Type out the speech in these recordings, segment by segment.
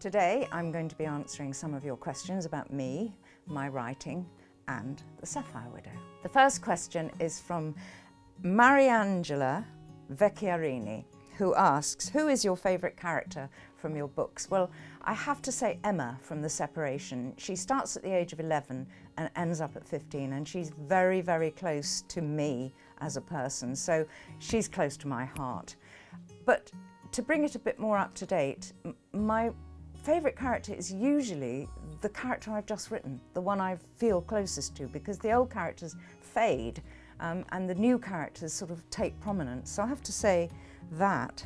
Today I'm going to be answering some of your questions about me, my writing and the Sapphire Widow. The first question is from Mariangela Vecchiarini, who asks, who is your favourite character from your books? Well, I have to say Emma from The Separation. She starts at the age of 11 and ends up at 15, and she's very, very close to me as a person, so she's close to my heart. But to bring it a bit more up to date, my favourite character is usually the character I've just written, the one I feel closest to, because the old characters fade and the new characters sort of take prominence. So I have to say that.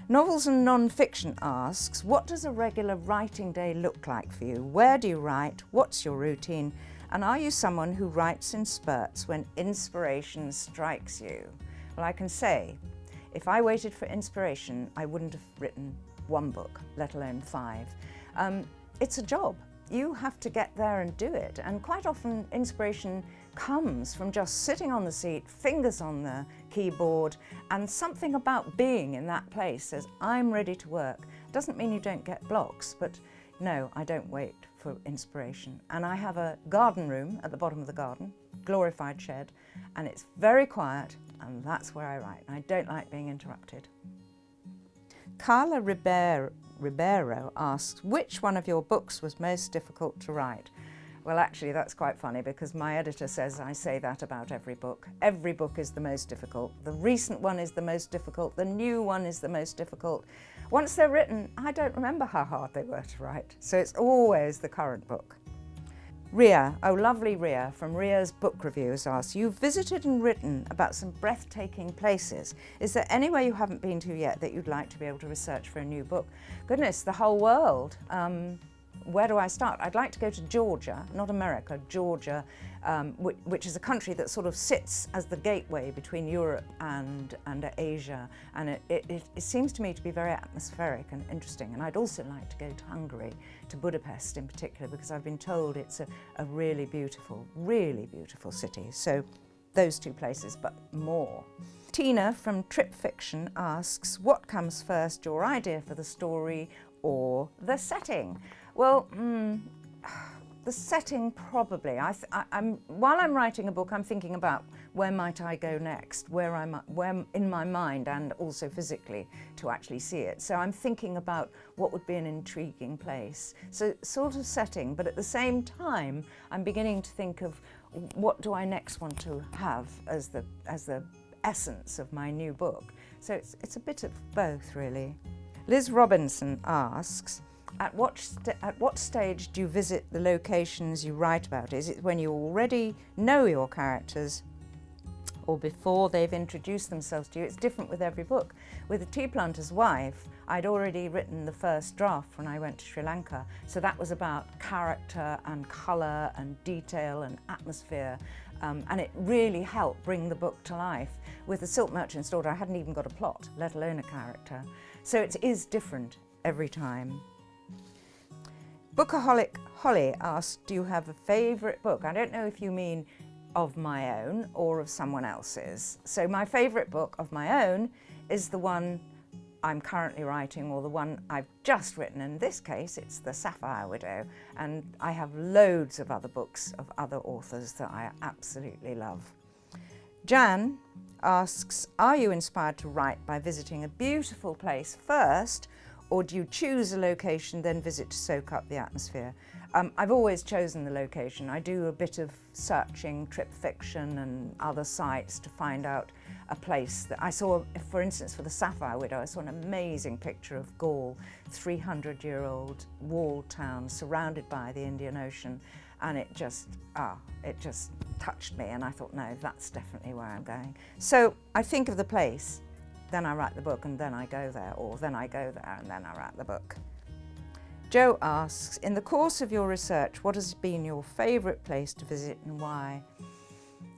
Novels and Non-Fiction asks, what does a regular writing day look like for you? Where do you write? What's your routine? And are you someone who writes in spurts when inspiration strikes you? Well, I can say, if I waited for inspiration, I wouldn't have written one book, let alone 5. It's a job. You have to get there and do it. And quite often inspiration comes from just sitting on the seat, fingers on the keyboard, and something about being in that place says, I'm ready to work. Doesn't mean you don't get blocks, but no, I don't wait for inspiration. And I have a garden room at the bottom of the garden, glorified shed, and it's very quiet, and that's where I write. I don't like being interrupted. Carla Ribeiro asks, which one of your books was most difficult to write? Well, actually, that's quite funny because my editor says I say that about every book. Every book is the most difficult. The recent one is the most difficult. The new one is the most difficult. Once they're written, I don't remember how hard they were to write. So it's always the current book. Ria, oh lovely Ria, from Ria's Book Reviews asks, you've visited and written about some breathtaking places. Is there anywhere you haven't been to yet that you'd like to be able to research for a new book? Goodness, the whole world. Where do I start? I'd like to go to Georgia, not America, Georgia, which is a country that sort of sits as the gateway between Europe and Asia. And it seems to me to be very atmospheric and interesting. And I'd also like to go to Hungary, to Budapest in particular, because I've been told it's a really beautiful city. So those 2 places, but more. Tina from Trip Fiction asks, what comes first, your idea for the story or the setting? Well, the setting probably. While I'm writing a book, I'm thinking about where might I go next, where in my mind and also physically to actually see it. So I'm thinking about what would be an intriguing place. So sort of setting, but at the same time, I'm beginning to think of what do I next want to have as the essence of my new book. So it's a bit of both, really. Liz Robinson asks, at what stage do you visit the locations you write about? Is it when you already know your characters or before they've introduced themselves to you? It's different with every book. With The Tea Planter's Wife, I'd already written the first draft when I went to Sri Lanka. So that was about character and colour and detail and atmosphere. And it really helped bring the book to life. With The Silk Merchant's Daughter, I hadn't even got a plot, let alone a character. So it is different every time. Bookaholic Holly asks, do you have a favourite book? I don't know if you mean of my own or of someone else's. So my favourite book of my own is the one I'm currently writing, or the one I've just written. In this case, it's The Sapphire Widow. And I have loads of other books of other authors that I absolutely love. Jan asks, are you inspired to write by visiting a beautiful place first, or do you choose a location, then visit to soak up the atmosphere? I've always chosen the location. I do a bit of searching, Trip Fiction and other sites to find out a place that I saw, for instance, for The Sapphire Widow, I saw an amazing picture of Gaul, 300-year-old walled town surrounded by the Indian Ocean. And it just touched me, and I thought, no, that's definitely where I'm going. So I think of the place, then I write the book, and then I go there, or then I go there and then I write the book. Joe asks, in the course of your research, what has been your favourite place to visit and why?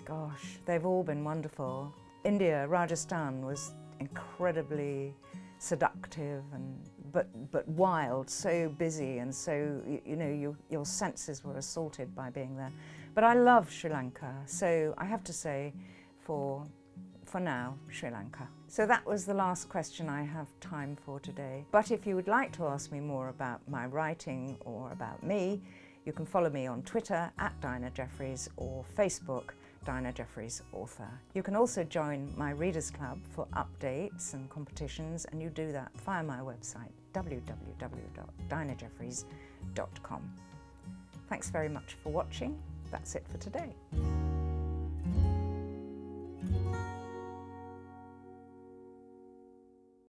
Gosh, they've all been wonderful. India, Rajasthan was incredibly seductive but wild, so busy, and so your senses were assaulted by being there. But I love Sri Lanka, so I have to say for now, Sri Lanka. So that was the last question I have time for today. But if you would like to ask me more about my writing or about me, you can follow me on Twitter @Dinah Jefferies or Facebook, Dinah Jefferies Author. You can also join my Readers Club for updates and competitions, and you do that via my website, www.dinahjefferies.com. Thanks very much for watching. That's it for today.